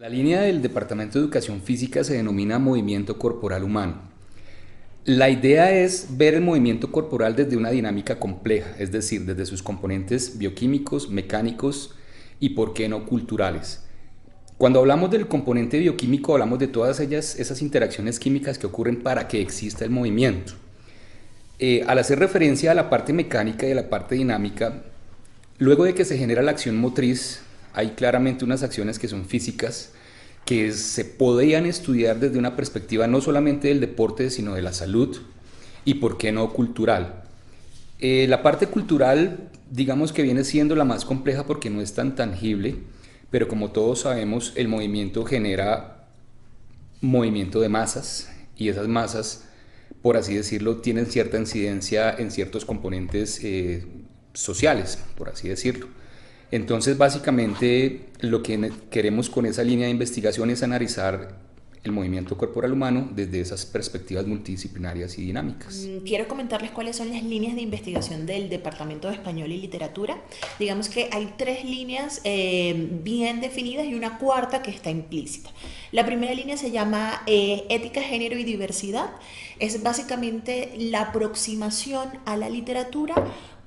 La línea del Departamento de Educación Física se denomina movimiento corporal humano. La idea es ver el movimiento corporal desde una dinámica compleja, es decir, desde sus componentes bioquímicos, mecánicos y, por qué no, culturales. Cuando hablamos del componente bioquímico, hablamos de todas esas interacciones químicas que ocurren para que exista el movimiento. Al hacer referencia a la parte mecánica y a la parte dinámica, luego de que se genera la acción motriz, hay claramente unas acciones que son físicas, que se podrían estudiar desde una perspectiva no solamente del deporte, sino de la salud y, por qué no, cultural. La parte cultural, digamos que viene siendo la más compleja porque no es tan tangible, pero como todos sabemos, el movimiento genera movimiento de masas y esas masas, por así decirlo, tienen cierta incidencia en ciertos componentes sociales, por así decirlo. Entonces, básicamente, lo que queremos con esa línea de investigación es analizar el movimiento corporal humano desde esas perspectivas multidisciplinarias y dinámicas. Quiero comentarles cuáles son las líneas de investigación del Departamento de Español y Literatura. Digamos que hay tres líneas bien definidas y una cuarta que está implícita. La primera línea se llama Ética, Género y Diversidad. Es básicamente la aproximación a la literatura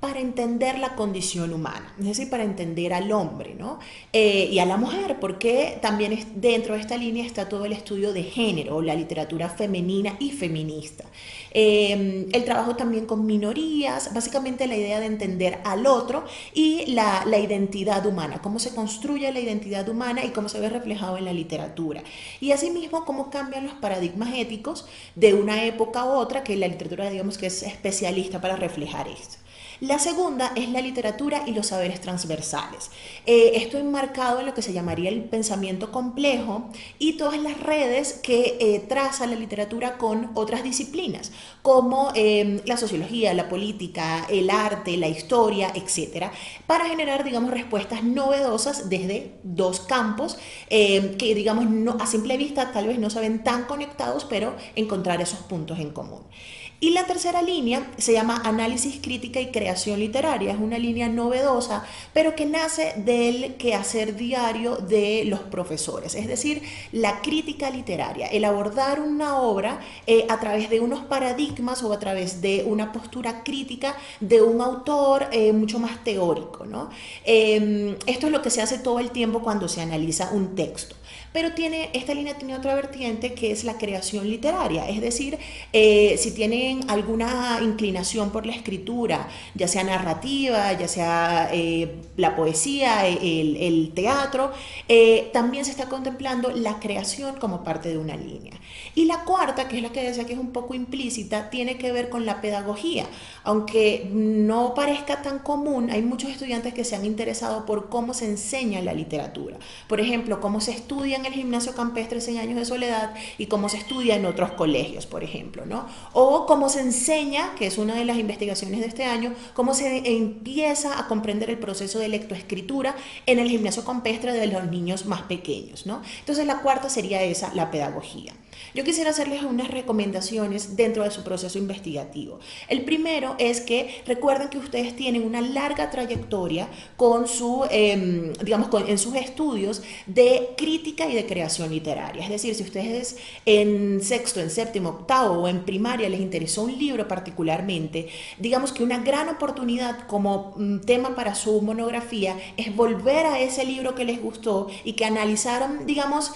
para entender la condición humana, es decir, para entender al hombre, ¿no? Y a la mujer, porque también dentro de esta línea está todo el estudio de género, la literatura femenina y feminista. El trabajo también con minorías, básicamente la idea de entender al otro y la identidad humana, cómo se construye la identidad humana y cómo se ve reflejado en la literatura. Y asimismo, cómo cambian los paradigmas éticos de una época a otra, que la literatura, digamos, que es especialista para reflejar esto. La segunda es la literatura y los saberes transversales. Esto enmarcado en lo que se llamaría el pensamiento complejo y todas las redes que traza la literatura con otras disciplinas, como la sociología, la política, el arte, la historia, etcétera, para generar, digamos, respuestas novedosas desde dos campos que, digamos, no, a simple vista tal vez no se ven tan conectados, pero encontrar esos puntos en común. Y la tercera línea se llama análisis, crítica y creación literaria. Es una línea novedosa, pero que nace del quehacer diario de los profesores. Es decir, la crítica literaria, el abordar una obra a través de unos paradigmas o a través de una postura crítica de un autor mucho más teórico, ¿no? Esto es lo que se hace todo el tiempo cuando se analiza un texto. Pero esta línea tiene otra vertiente que es la creación literaria, es decir, si tienen alguna inclinación por la escritura, ya sea narrativa, ya sea la poesía, el teatro, también se está contemplando la creación como parte de una línea. Y la cuarta, que es la que decía que es un poco implícita, tiene que ver con la pedagogía. Aunque no parezca tan común, hay muchos estudiantes que se han interesado por cómo se enseña la literatura. Por ejemplo, cómo se estudia en el Gimnasio Campestre 100 años de soledad y cómo se estudia en otros colegios, por ejemplo, ¿no? O cómo se enseña, que es una de las investigaciones de este año, cómo se empieza a comprender el proceso de lectoescritura en el Gimnasio Campestre de los niños más pequeños, ¿no? Entonces la cuarta sería esa, la pedagogía. Yo quisiera hacerles unas recomendaciones dentro de su proceso investigativo. El primero es que recuerden que ustedes tienen una larga trayectoria con digamos, en sus estudios de crítica y de creación literaria. Es decir, si ustedes en sexto, en séptimo, octavo o en primaria les interesó un libro particularmente, digamos que una gran oportunidad como tema para su monografía es volver a ese libro que les gustó y que analizaron, digamos,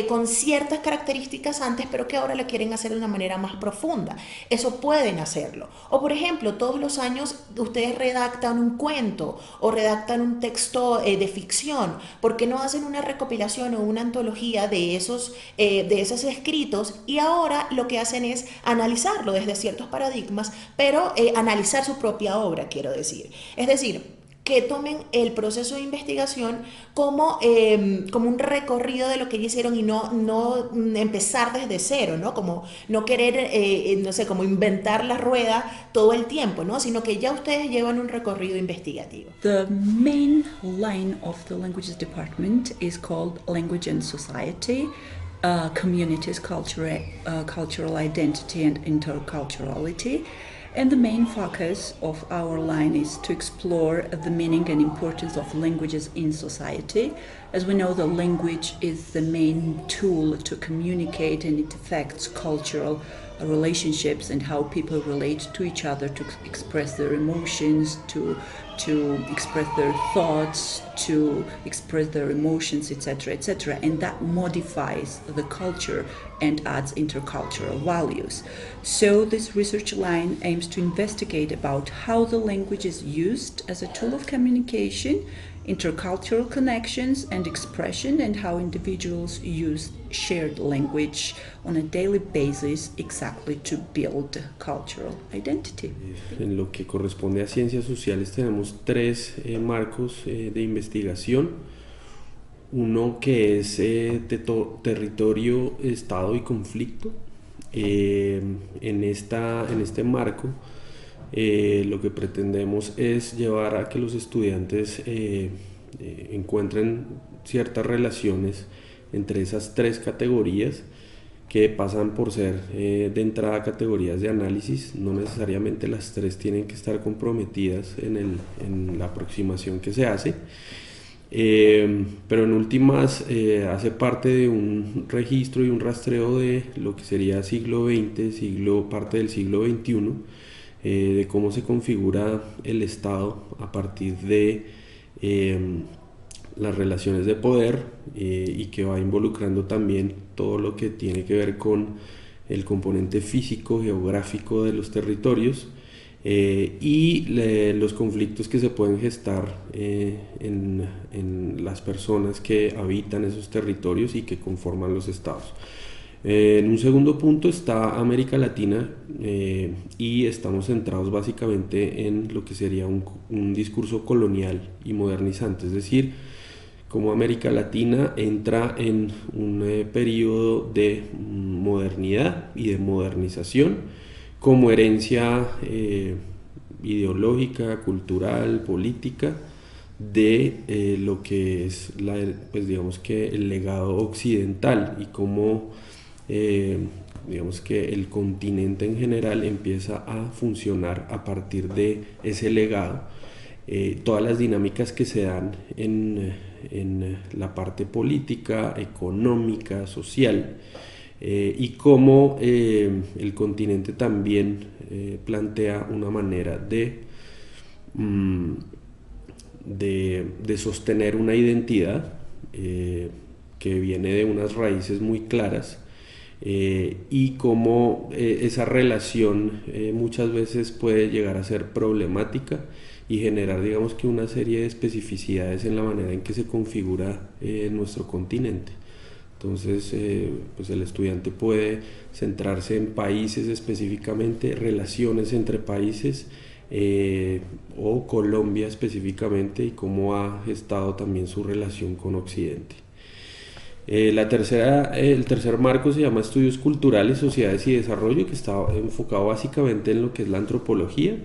con ciertas características antes, pero que ahora lo quieren hacer de una manera más profunda. Eso pueden hacerlo. O por ejemplo, todos los años ustedes redactan un cuento o redactan un texto de ficción. ¿Por qué no hacen una recopilación o una antología de esos escritos? Y ahora lo que hacen es analizarlo desde ciertos paradigmas, pero analizar su propia obra, quiero decir. Es decir, que tomen el proceso de investigación como un recorrido de lo que ellos hicieron y no empezar desde cero, ¿no? Como no querer, no sé, como inventar la rueda todo el tiempo, ¿no? Sino que ya ustedes llevan un recorrido investigativo. The main line of the languages department is called Language and Society, Communities, Cultural Identity and Interculturality. And the main focus of our line is to explore the meaning and importance of languages in society. As we know, the language is the main tool to communicate, and it affects cultural relationships and how people relate to each other, to express their emotions, to express their thoughts, to express their emotions, etc., etc. And that modifies the culture and adds intercultural values. So this research line aims to investigate about how the language is used as a tool of communication, intercultural connections and expression, and how individuals use shared language on a daily basis exactly to build cultural identity. En lo que corresponde a ciencias sociales tenemos tres marcos de investigación. Uno que es territorio, estado y conflicto. En este marco lo que pretendemos es llevar a que los estudiantes encuentren ciertas relaciones entre esas tres categorías que pasan por ser de entrada categorías de análisis. No necesariamente las tres tienen que estar comprometidas en la aproximación que se hace, pero en últimas hace parte de un registro y un rastreo de lo que sería siglo XX, parte del siglo XXI, de cómo se configura el Estado a partir de las relaciones de poder, y que va involucrando también todo lo que tiene que ver con el componente físico, geográfico de los territorios, y los conflictos que se pueden gestar en las personas que habitan esos territorios y que conforman los estados. En un segundo punto está América Latina, y estamos centrados básicamente en lo que sería un discurso colonial y modernizante, es decir, cómo América Latina entra en un periodo de modernidad y de modernización como herencia ideológica, cultural, política de lo que es digamos que el legado occidental, y cómo digamos que el continente en general empieza a funcionar a partir de ese legado. Todas las dinámicas que se dan en la parte política, económica, social, y cómo el continente también plantea una manera de sostener una identidad que viene de unas raíces muy claras, y cómo esa relación muchas veces puede llegar a ser problemática y generar, digamos que, una serie de especificidades en la manera en que se configura nuestro continente. Entonces, pues el estudiante puede centrarse en países específicamente, relaciones entre países, o Colombia específicamente, y cómo ha estado también su relación con Occidente. El tercer marco se llama Estudios Culturales, Sociedades y Desarrollo, que está enfocado básicamente en lo que es la antropología.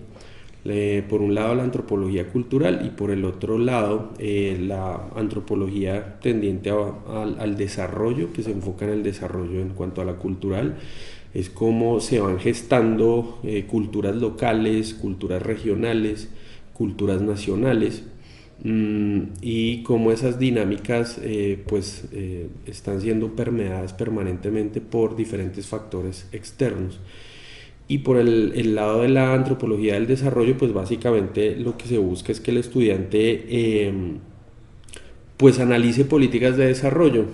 Por un lado la antropología cultural, y por el otro lado la antropología tendiente al desarrollo, que se enfoca en el desarrollo en cuanto a la cultural. Es cómo se van gestando culturas locales, culturas regionales, culturas nacionales, y cómo esas dinámicas están siendo permeadas permanentemente por diferentes factores externos. Y por el lado de la antropología del desarrollo, pues básicamente lo que se busca es que el estudiante pues analice políticas de desarrollo,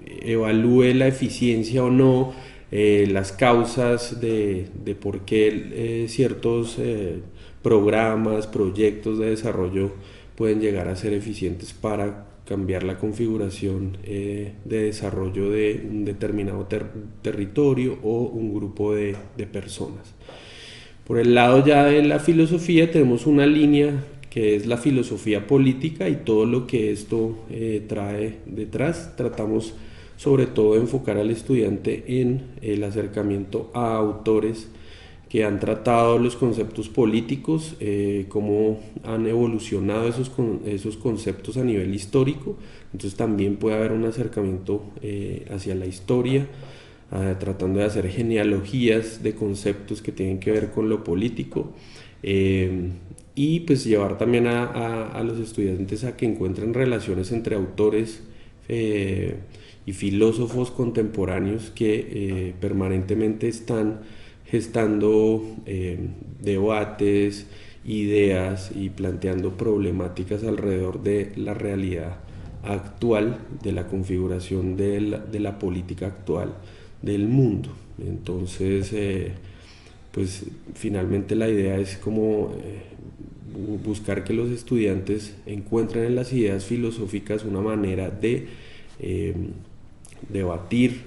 evalúe la eficiencia o no, las causas de por qué ciertos programas, proyectos de desarrollo pueden llegar a ser eficientes para cambiar la configuración de desarrollo de un determinado territorio o un grupo de personas. Por el lado ya de la filosofía tenemos una línea que es la filosofía política y todo lo que esto trae detrás. Tratamos sobre todo de enfocar al estudiante en el acercamiento a autores que han tratado los conceptos políticos, cómo han evolucionado esos conceptos a nivel histórico. Entonces también puede haber un acercamiento hacia la historia, tratando de hacer genealogías de conceptos que tienen que ver con lo político, y pues llevar también a los estudiantes a que encuentren relaciones entre autores y filósofos contemporáneos que permanentemente están gestando debates, ideas y planteando problemáticas alrededor de la realidad actual, de la configuración de la política actual del mundo. Entonces, pues finalmente la idea es como buscar que los estudiantes encuentren en las ideas filosóficas una manera de debatir,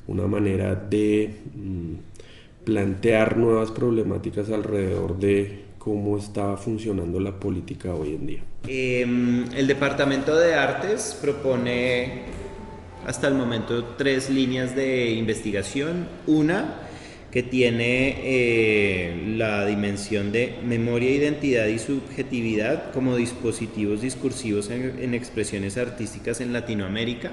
una manera de plantear nuevas problemáticas alrededor de cómo está funcionando la política hoy en día. El Departamento de Artes propone hasta el momento 3 líneas de investigación. Una que tiene la dimensión de memoria, identidad y subjetividad como dispositivos discursivos en expresiones artísticas en Latinoamérica.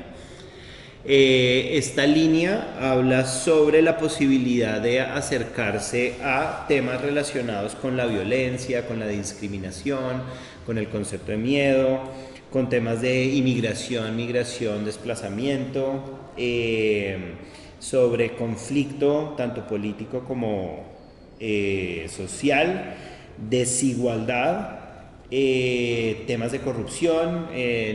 Esta línea habla sobre la posibilidad de acercarse a temas relacionados con la violencia, con la discriminación, con el concepto de miedo, con temas de inmigración, migración, desplazamiento, sobre conflicto tanto político como social, desigualdad, temas de corrupción,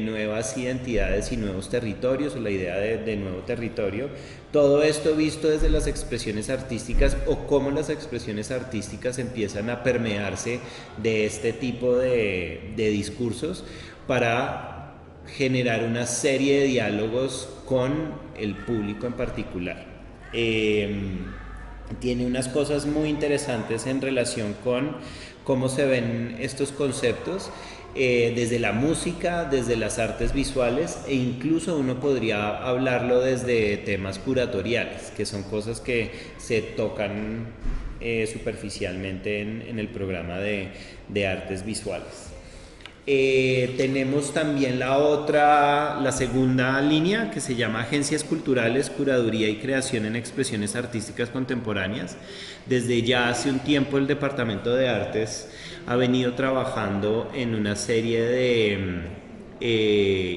nuevas identidades y nuevos territorios, o la idea de nuevo territorio. Todo esto visto desde las expresiones artísticas, o cómo las expresiones artísticas empiezan a permearse de este tipo de discursos para generar una serie de diálogos con el público en particular. Tiene unas cosas muy interesantes en relación con cómo se ven estos conceptos, desde la música, desde las artes visuales, e incluso uno podría hablarlo desde temas curatoriales, que son cosas que se tocan superficialmente en el programa de artes visuales. Tenemos también la segunda línea, que se llama Agencias Culturales, Curaduría y Creación en Expresiones Artísticas Contemporáneas. Desde ya hace un tiempo el Departamento de Artes ha venido trabajando en una serie de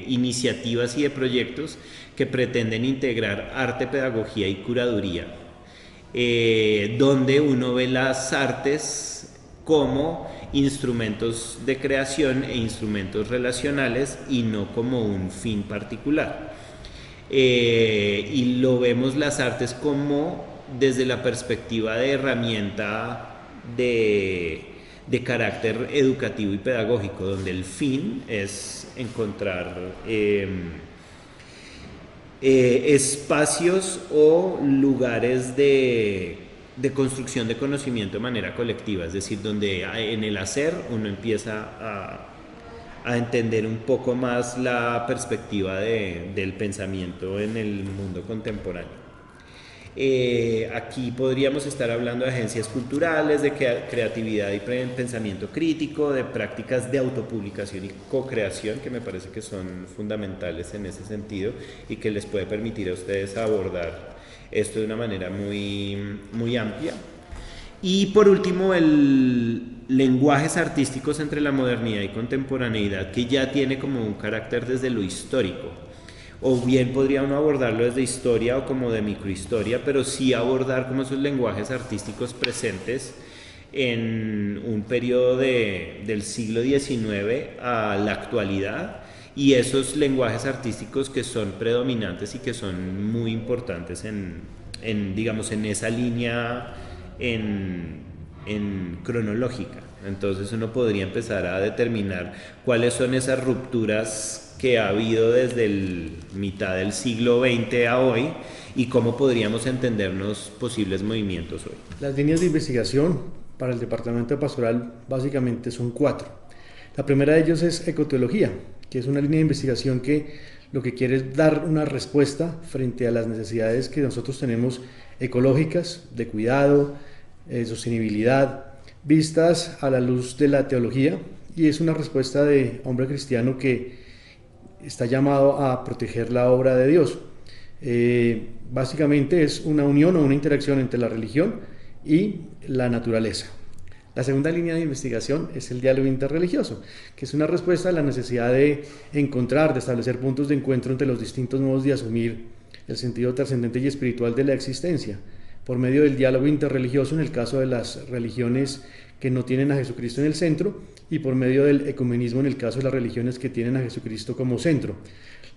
iniciativas y de proyectos que pretenden integrar arte, pedagogía y curaduría, donde uno ve las artes como instrumentos de creación e instrumentos relacionales y no como un fin particular. Y lo vemos las artes como desde la perspectiva de herramienta de carácter educativo y pedagógico, donde el fin es encontrar espacios o lugares de construcción de conocimiento de manera colectiva, es decir, donde en el hacer uno empieza a entender un poco más la perspectiva del pensamiento en el mundo contemporáneo. Aquí podríamos estar hablando de agencias culturales, de creatividad y pensamiento crítico, de prácticas de autopublicación y co-creación, que me parece que son fundamentales en ese sentido y que les puede permitir a ustedes abordar esto de una manera muy, muy amplia. Y por último, lenguajes artísticos entre la modernidad y contemporaneidad, que ya tiene como un carácter desde lo histórico, o bien podría uno abordarlo desde historia o como de microhistoria, pero sí abordar como esos lenguajes artísticos presentes en un periodo del siglo XIX a la actualidad, y esos lenguajes artísticos que son predominantes y que son muy importantes digamos, en esa línea en cronológica. Entonces uno podría empezar a determinar cuáles son esas rupturas que ha habido desde mitad del siglo XX a hoy y cómo podríamos entendernos posibles movimientos hoy. Las líneas de investigación para el Departamento de Pastoral básicamente son 4. La primera de ellos es ecoteología, que es una línea de investigación que lo que quiere es dar una respuesta frente a las necesidades que nosotros tenemos ecológicas, de cuidado, sostenibilidad, vistas a la luz de la teología, y es una respuesta de hombre cristiano que está llamado a proteger la obra de Dios. Básicamente es una unión o una interacción entre la religión y la naturaleza. La segunda línea de investigación es el diálogo interreligioso, que es una respuesta a la necesidad de encontrar, de establecer puntos de encuentro entre los distintos modos de asumir el sentido trascendente y espiritual de la existencia, por medio del diálogo interreligioso en el caso de las religiones que no tienen a Jesucristo en el centro, y por medio del ecumenismo en el caso de las religiones que tienen a Jesucristo como centro.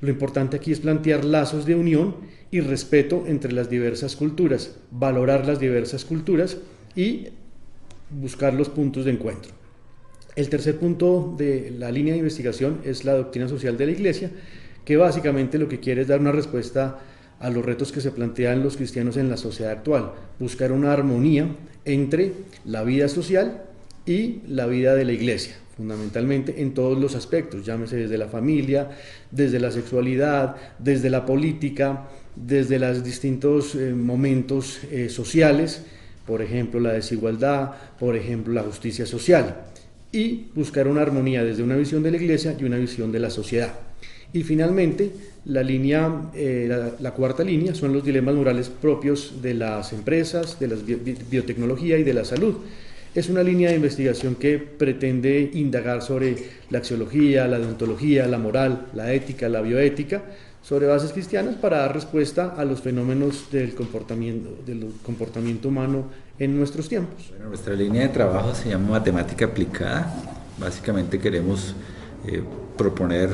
Lo importante aquí es plantear lazos de unión y respeto entre las diversas culturas, valorar las diversas culturas y buscar los puntos de encuentro. El tercer punto de la línea de investigación es la doctrina social de la Iglesia, que básicamente lo que quiere es dar una respuesta a los retos que se plantean los cristianos en la sociedad actual, buscar una armonía entre la vida social y la vida de la Iglesia, fundamentalmente en todos los aspectos, llámese desde la familia, desde la sexualidad, desde la política, desde los distintos momentos sociales, por ejemplo la desigualdad, por ejemplo la justicia social, y buscar una armonía desde una visión de la Iglesia y una visión de la sociedad. Y finalmente, la cuarta línea son los dilemas morales propios de las empresas, de la biotecnología y de la salud. Es una línea de investigación que pretende indagar sobre la axiología, la deontología, la moral, la ética, la bioética, sobre bases cristianas para dar respuesta a los fenómenos del comportamiento humano en nuestros tiempos. Bueno, nuestra línea de trabajo se llama matemática aplicada. Básicamente queremos proponer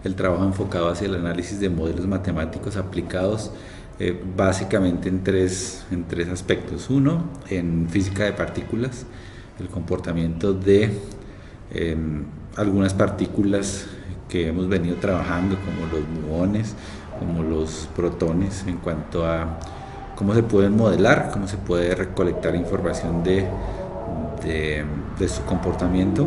el trabajo enfocado hacia el análisis de modelos matemáticos aplicados básicamente en tres aspectos. Uno, en física de partículas, el comportamiento de algunas partículas que hemos venido trabajando, como los muones, como los protones, en cuanto a cómo se pueden modelar, cómo se puede recolectar información de su comportamiento.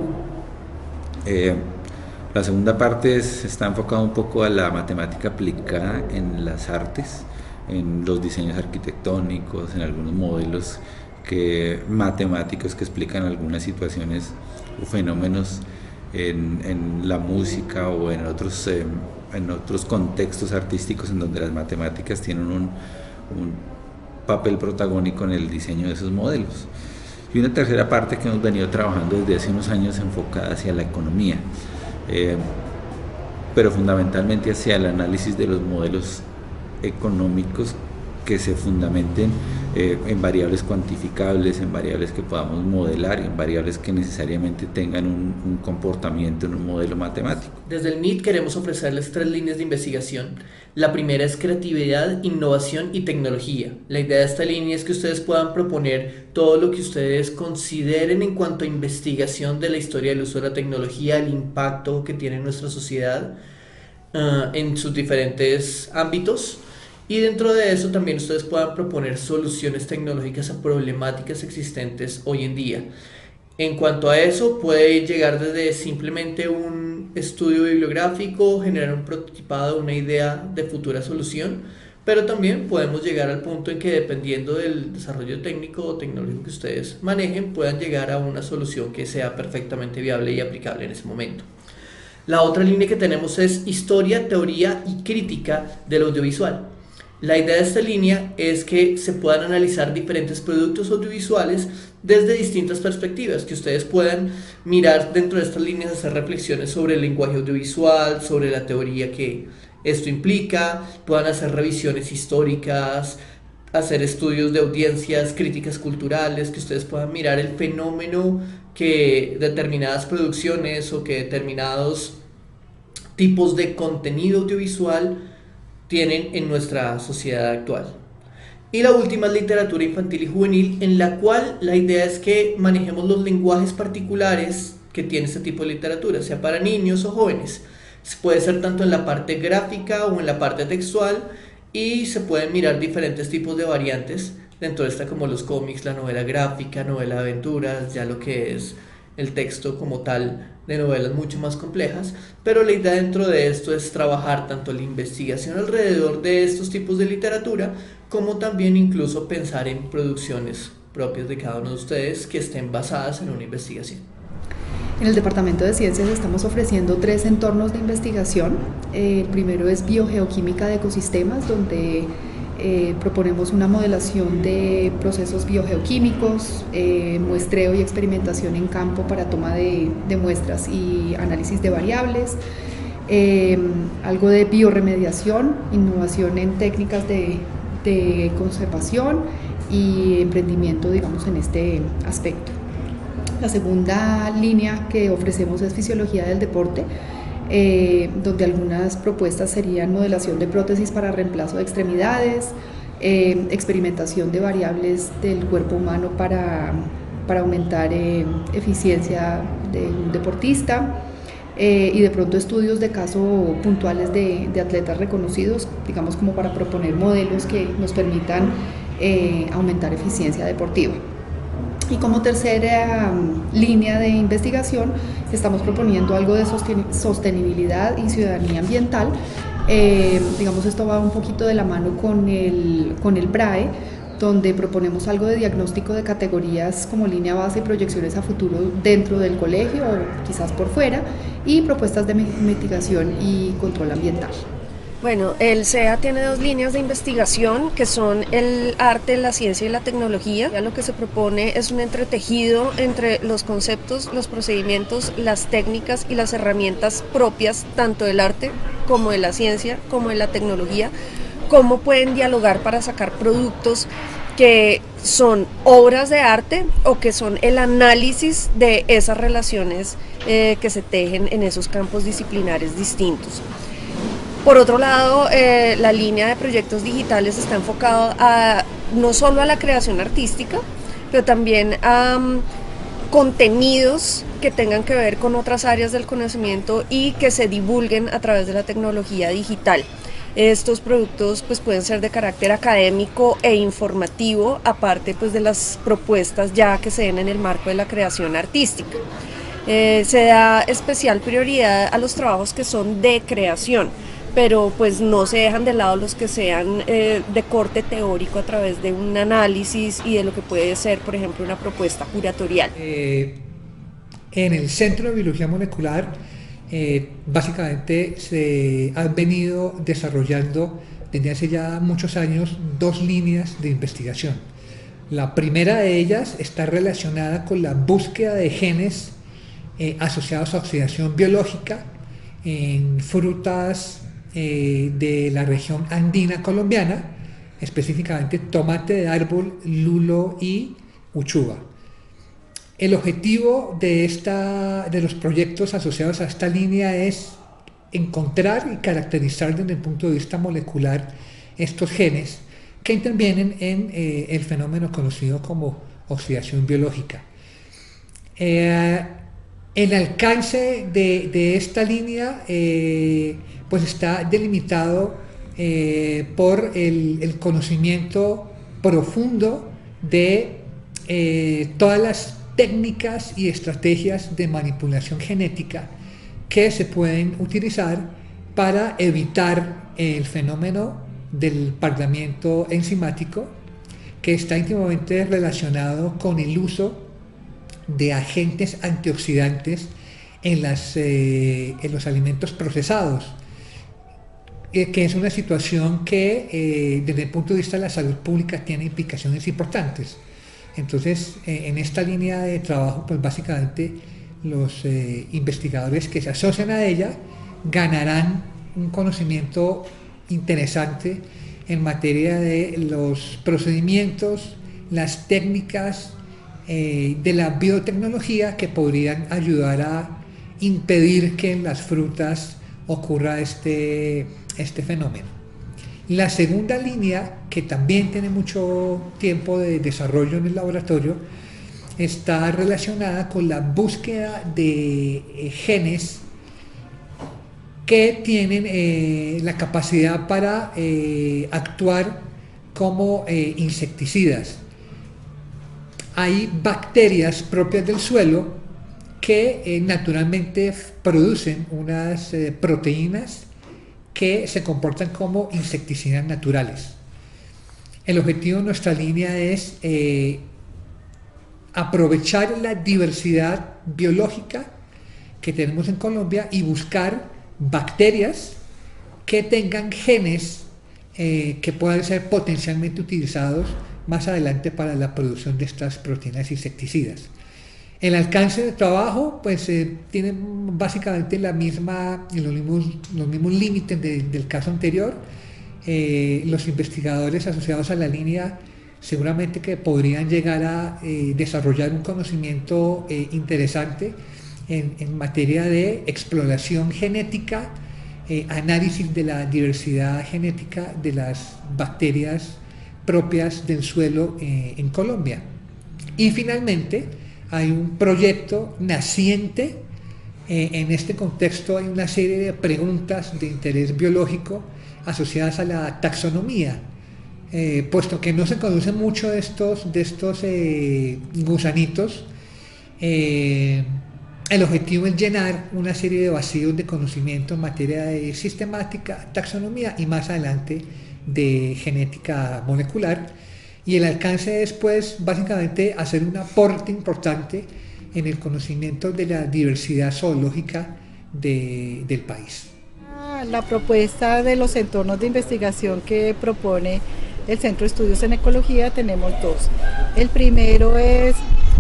La segunda parte está enfocada un poco a la matemática aplicada en las artes, en los diseños arquitectónicos, en algunos modelos matemáticos que explican algunas situaciones o fenómenos en la música o en otros contextos artísticos en donde las matemáticas tienen un papel protagónico en el diseño de esos modelos. Y una tercera parte que hemos venido trabajando desde hace unos años enfocada hacia la economía, pero fundamentalmente hacia el análisis de los modelos económicos que se fundamenten en variables cuantificables, en variables que podamos modelar y en variables que necesariamente tengan un comportamiento en un modelo matemático. Desde el MIT queremos ofrecerles 3 líneas de investigación. La primera es creatividad, innovación y tecnología. La idea de esta línea es que ustedes puedan proponer todo lo que ustedes consideren en cuanto a investigación de la historia del uso de la tecnología, el impacto que tiene en nuestra sociedad en sus diferentes ámbitos. Y dentro de eso también ustedes puedan proponer soluciones tecnológicas a problemáticas existentes hoy en día. En cuanto a eso, puede llegar desde simplemente un estudio bibliográfico, generar un prototipado, una idea de futura solución, pero también podemos llegar al punto en que, dependiendo del desarrollo técnico o tecnológico que ustedes manejen, puedan llegar a una solución que sea perfectamente viable y aplicable en ese momento. La otra línea que tenemos es historia, teoría y crítica del audiovisual. La idea de esta línea es que se puedan analizar diferentes productos audiovisuales desde distintas perspectivas, que ustedes puedan mirar dentro de estas líneas, hacer reflexiones sobre el lenguaje audiovisual, sobre la teoría que esto implica, puedan hacer revisiones históricas, hacer estudios de audiencias, críticas culturales, que ustedes puedan mirar el fenómeno que determinadas producciones o que determinados tipos de contenido audiovisual tienen en nuestra sociedad actual. Y la última es literatura infantil y juvenil, en la cual la idea es que manejemos los lenguajes particulares que tiene este tipo de literatura, sea para niños o jóvenes. Puede ser tanto en la parte gráfica o en la parte textual, y se pueden mirar diferentes tipos de variantes dentro de esta, como los cómics, la novela gráfica, novela de aventuras, ya lo que es el texto como tal de novelas mucho más complejas, pero la idea dentro de esto es trabajar tanto la investigación alrededor de estos tipos de literatura, como también incluso pensar en producciones propias de cada uno de ustedes que estén basadas en una investigación. En el Departamento de Ciencias estamos ofreciendo 3 entornos de investigación. El primero es biogeoquímica de ecosistemas, donde proponemos una modelación de procesos biogeoquímicos, muestreo y experimentación en campo para toma de muestras y análisis de variables, algo de bioremediación, innovación en técnicas de conservación y emprendimiento, digamos, en este aspecto. La segunda línea que ofrecemos es fisiología del deporte, donde algunas propuestas serían modelación de prótesis para reemplazo de extremidades, experimentación de variables del cuerpo humano para aumentar eficiencia de un deportista, y de pronto estudios de caso puntuales de atletas reconocidos, digamos, como para proponer modelos que nos permitan aumentar eficiencia deportiva. Y como tercera línea de investigación estamos proponiendo algo de sostenibilidad y ciudadanía ambiental. Digamos, esto va un poquito de la mano con el PRAE, donde proponemos algo de diagnóstico de categorías como línea base y proyecciones a futuro dentro del colegio o quizás por fuera, y propuestas de mitigación y control ambiental. Bueno, el CEA tiene 2 líneas de investigación que son el arte, la ciencia y la tecnología. Ya lo que se propone es un entretejido entre los conceptos, los procedimientos, las técnicas y las herramientas propias tanto del arte como de la ciencia, como de la tecnología, cómo pueden dialogar para sacar productos que son obras de arte o que son el análisis de esas relaciones que se tejen en esos campos disciplinares distintos. Por otro lado, la línea de proyectos digitales está enfocada no solo a la creación artística, pero también a contenidos que tengan que ver con otras áreas del conocimiento y que se divulguen a través de la tecnología digital. Estos productos pues pueden ser de carácter académico e informativo, aparte pues de las propuestas ya que se den en el marco de la creación artística. Se da especial prioridad a los trabajos que son de creación, pero pues no se dejan de lado los que sean de corte teórico a través de un análisis y de lo que puede ser, por ejemplo, una propuesta curatorial. En el Centro de Biología Molecular básicamente se han venido desarrollando desde hace ya muchos años 2 líneas de investigación. La primera de ellas está relacionada con la búsqueda de genes asociados a oxidación biológica en frutas de la región andina colombiana, específicamente tomate de árbol, lulo y uchuva. El objetivo de los proyectos asociados a esta línea es encontrar y caracterizar desde el punto de vista molecular estos genes que intervienen en el fenómeno conocido como oxidación biológica. El alcance de esta línea pues está delimitado por el conocimiento profundo de todas las técnicas y estrategias de manipulación genética que se pueden utilizar para evitar el fenómeno del parlamiento enzimático, que está íntimamente relacionado con el uso de agentes antioxidantes en los alimentos procesados, que es una situación que desde el punto de vista de la salud pública tiene implicaciones importantes. Entonces, en esta línea de trabajo, pues básicamente los investigadores que se asocian a ella ganarán un conocimiento interesante en materia de los procedimientos, las técnicas de la biotecnología que podrían ayudar a impedir que en las frutas ocurra este fenómeno. La segunda línea, que también tiene mucho tiempo de desarrollo en el laboratorio, está relacionada con la búsqueda de genes que tienen la capacidad para actuar como insecticidas. Hay bacterias propias del suelo que naturalmente producen unas proteínas que se comportan como insecticidas naturales. El objetivo de nuestra línea es aprovechar la diversidad biológica que tenemos en Colombia y buscar bacterias que tengan genes que puedan ser potencialmente utilizados más adelante para la producción de estas proteínas insecticidas. El alcance de trabajo pues tiene básicamente los mismos límites del caso anterior. Los investigadores asociados a la línea seguramente que podrían llegar a desarrollar un conocimiento interesante en materia de exploración genética, análisis de la diversidad genética de las bacterias propias del suelo en Colombia. Y finalmente hay un proyecto naciente. En este contexto hay una serie de preguntas de interés biológico asociadas a la taxonomía, puesto que no se conoce mucho de estos gusanitos. El objetivo es llenar una serie de vacíos de conocimiento en materia de sistemática, taxonomía y más adelante de genética molecular, y el alcance es pues básicamente hacer un aporte importante en el conocimiento de la diversidad zoológica del país. La propuesta de los entornos de investigación que propone el Centro de Estudios en Ecología tenemos dos. El primero es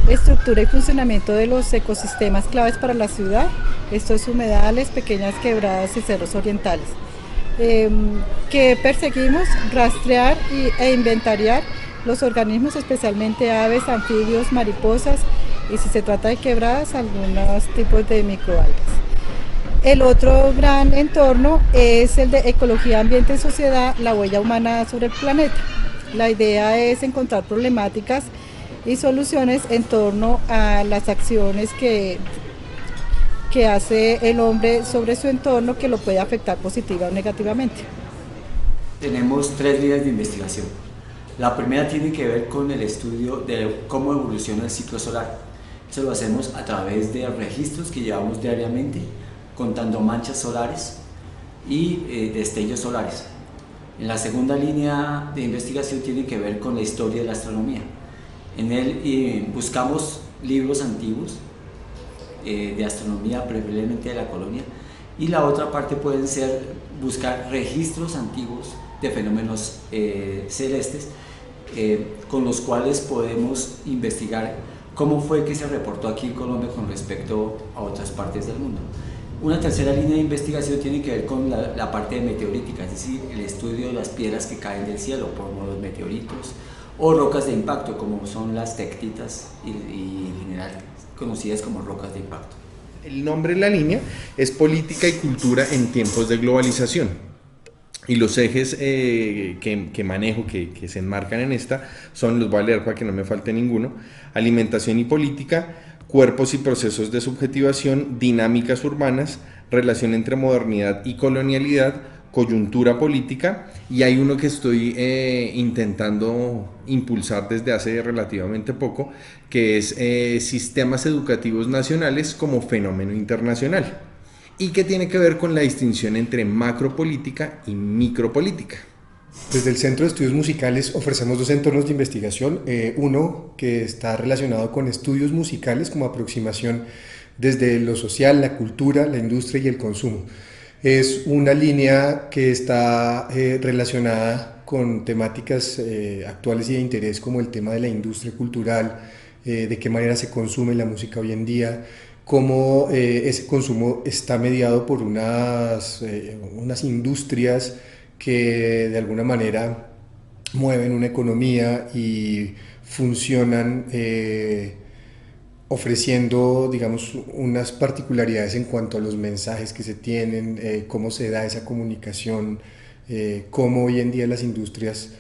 estructura y funcionamiento de los ecosistemas claves para la ciudad. Esto es humedales, pequeñas quebradas y cerros orientales. Que perseguimos rastrear e inventariar los organismos, especialmente aves, anfibios, mariposas y si se trata de quebradas, algunos tipos de microalgas. El otro gran entorno es el de ecología, ambiente y sociedad, la huella humana sobre el planeta. La idea es encontrar problemáticas y soluciones en torno a las acciones que hace el hombre sobre su entorno que lo puede afectar positiva o negativamente. Tenemos 3 líneas de investigación. La primera tiene que ver con el estudio de cómo evoluciona el ciclo solar. Eso lo hacemos a través de registros que llevamos diariamente, contando manchas solares y destellos solares. En la segunda línea de investigación tiene que ver con la historia de la astronomía. En él buscamos libros antiguos de astronomía, preferiblemente de la colonia, y la otra parte pueden ser buscar registros antiguos de fenómenos celestes con los cuales podemos investigar cómo fue que se reportó aquí en Colombia con respecto a otras partes del mundo. Una tercera línea de investigación tiene que ver con la parte meteorítica, es decir, el estudio de las piedras que caen del cielo, como los meteoritos, o rocas de impacto, como son las tectitas y en general conocidas como rocas de impacto. El nombre de la línea es Política y Cultura en tiempos de globalización. Y los ejes que manejo, que se enmarcan en esta, son, los voy a leer para que no me falte ninguno: alimentación y política, cuerpos y procesos de subjetivación, dinámicas urbanas, relación entre modernidad y colonialidad, coyuntura política, y hay uno que estoy intentando impulsar desde hace relativamente poco, que es sistemas educativos nacionales como fenómeno internacional, y que tiene que ver con la distinción entre macropolítica y micropolítica. Desde el Centro de Estudios Musicales ofrecemos 2 entornos de investigación, uno que está relacionado con estudios musicales como aproximación desde lo social, la cultura, la industria y el consumo. Es una línea que está relacionada con temáticas actuales y de interés, como el tema de la industria cultural, de qué manera se consume la música hoy en día, cómo ese consumo está mediado por unas industrias que de alguna manera mueven una economía y funcionan ofreciendo, digamos, unas particularidades en cuanto a los mensajes que se tienen, cómo se da esa comunicación, cómo hoy en día las industrias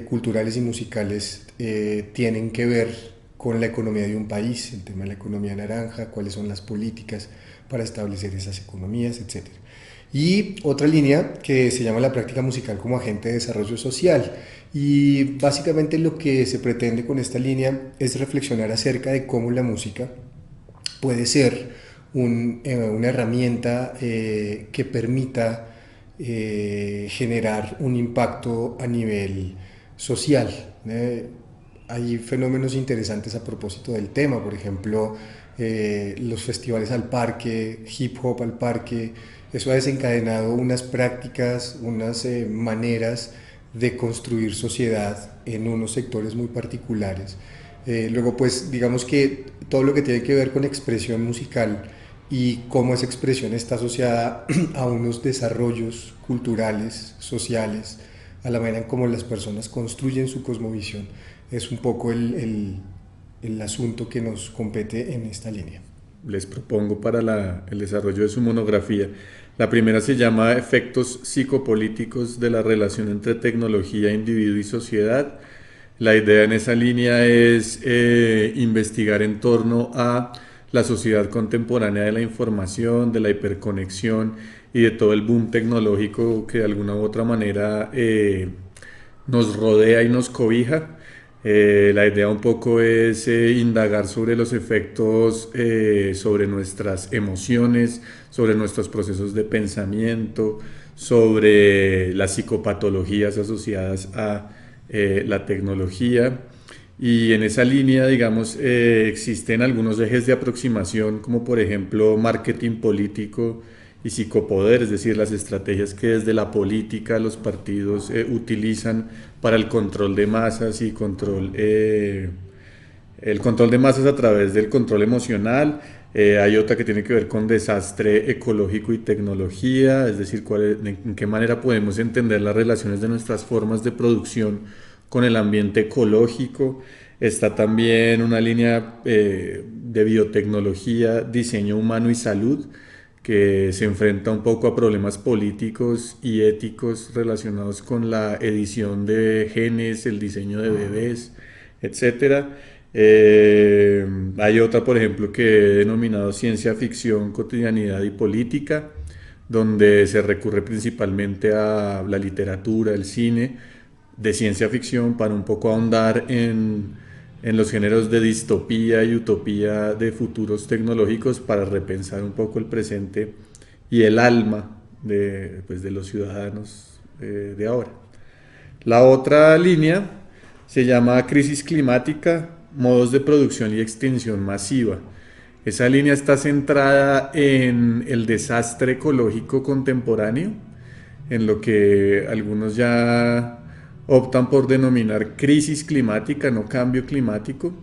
culturales y musicales tienen que ver con la economía de un país, el tema de la economía naranja, cuáles son las políticas para establecer esas economías, etc. Y otra línea que se llama la práctica musical como agente de desarrollo social, y básicamente lo que se pretende con esta línea es reflexionar acerca de cómo la música puede ser una herramienta que permita generar un impacto a nivel social. Hay fenómenos interesantes a propósito del tema, por ejemplo, los festivales al parque, hip hop al parque. Eso ha desencadenado unas prácticas, unas maneras de construir sociedad en unos sectores muy particulares. Luego, pues, digamos que todo lo que tiene que ver con expresión musical y cómo esa expresión está asociada a unos desarrollos culturales, sociales, a la manera en cómo las personas construyen su cosmovisión, es un poco el asunto que nos compete en esta línea. Les propongo para el desarrollo de su monografía. La primera se llama Efectos psicopolíticos de la relación entre tecnología, individuo y sociedad. La idea en esa línea es investigar en torno a la sociedad contemporánea de la información, de la hiperconexión y de todo el boom tecnológico que de alguna u otra manera nos rodea y nos cobija. La idea un poco es indagar sobre los efectos sobre nuestras emociones, sobre nuestros procesos de pensamiento, sobre las psicopatologías asociadas a la tecnología. Y en esa línea, digamos, existen algunos ejes de aproximación, como por ejemplo marketing político y psicopoder, es decir, las estrategias que desde la política los partidos utilizan para el control de masas y el control de masas a través del control emocional. Hay otra que tiene que ver con desastre ecológico y tecnología, es decir, en qué manera podemos entender las relaciones de nuestras formas de producción con el ambiente ecológico. Está también una línea de biotecnología, diseño humano y salud, que se enfrenta un poco a problemas políticos y éticos relacionados con la edición de genes, el diseño de bebés, etc. Hay otra, por ejemplo, que he denominado ciencia ficción, cotidianidad y política, donde se recurre principalmente a la literatura, el cine de ciencia ficción para un poco ahondar en los géneros de distopía y utopía de futuros tecnológicos para repensar un poco el presente y el alma de los ciudadanos de ahora. La otra línea se llama crisis climática, modos de producción y extinción masiva. Esa línea está centrada en el desastre ecológico contemporáneo, en lo que algunos ya optan por denominar crisis climática, no cambio climático,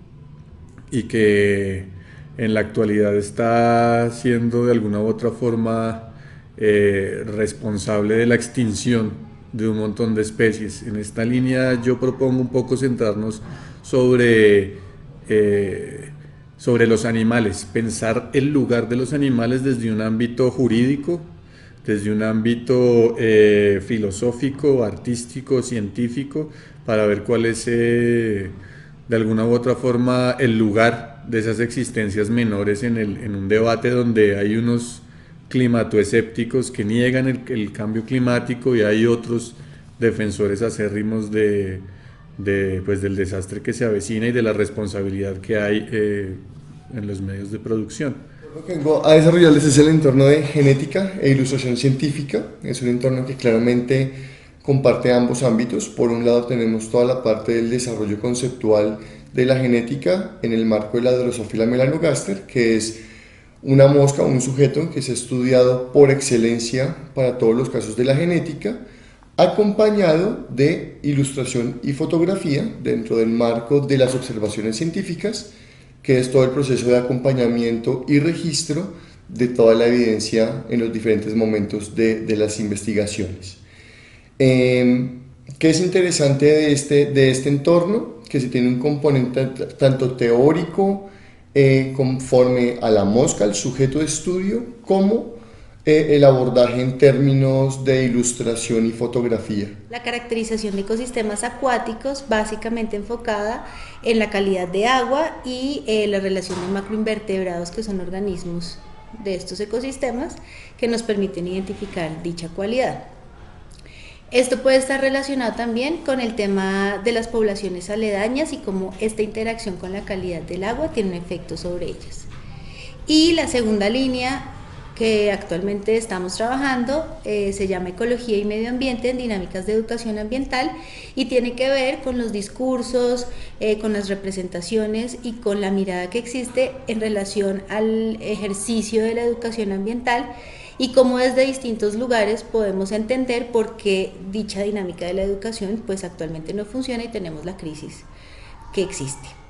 y que en la actualidad está siendo de alguna u otra forma responsable de la extinción de un montón de especies. En esta línea yo propongo un poco centrarnos sobre los animales, pensar el lugar de los animales desde un ámbito jurídico, desde un ámbito filosófico, artístico, científico, para ver cuál es de alguna u otra forma el lugar de esas existencias menores en un debate donde hay unos climatoescépticos que niegan el cambio climático y hay otros defensores acérrimos del desastre que se avecina y de la responsabilidad que hay en los medios de producción. Lo que vengo a desarrollarles es el entorno de genética e ilustración científica. Es un entorno que claramente comparte ambos ámbitos. Por un lado tenemos toda la parte del desarrollo conceptual de la genética en el marco de la Drosophila melanogaster, que es una mosca, un sujeto que se ha estudiado por excelencia para todos los casos de la genética, acompañado de ilustración y fotografía dentro del marco de las observaciones científicas, que es todo el proceso de acompañamiento y registro de toda la evidencia en los diferentes momentos de las investigaciones. ¿Qué es interesante de este entorno? Que se tiene un componente tanto teórico conforme a la mosca, al sujeto de estudio, como el abordaje en términos de ilustración y fotografía. La caracterización de ecosistemas acuáticos, básicamente enfocada en la calidad de agua y la relación de macroinvertebrados, que son organismos de estos ecosistemas que nos permiten identificar dicha cualidad. Esto puede estar relacionado también con el tema de las poblaciones aledañas y cómo esta interacción con la calidad del agua tiene un efecto sobre ellas. Y la segunda línea que actualmente estamos trabajando, se llama Ecología y Medio Ambiente en Dinámicas de Educación Ambiental y tiene que ver con los discursos, con las representaciones y con la mirada que existe en relación al ejercicio de la educación ambiental y cómo desde distintos lugares podemos entender por qué dicha dinámica de la educación pues actualmente no funciona y tenemos la crisis que existe.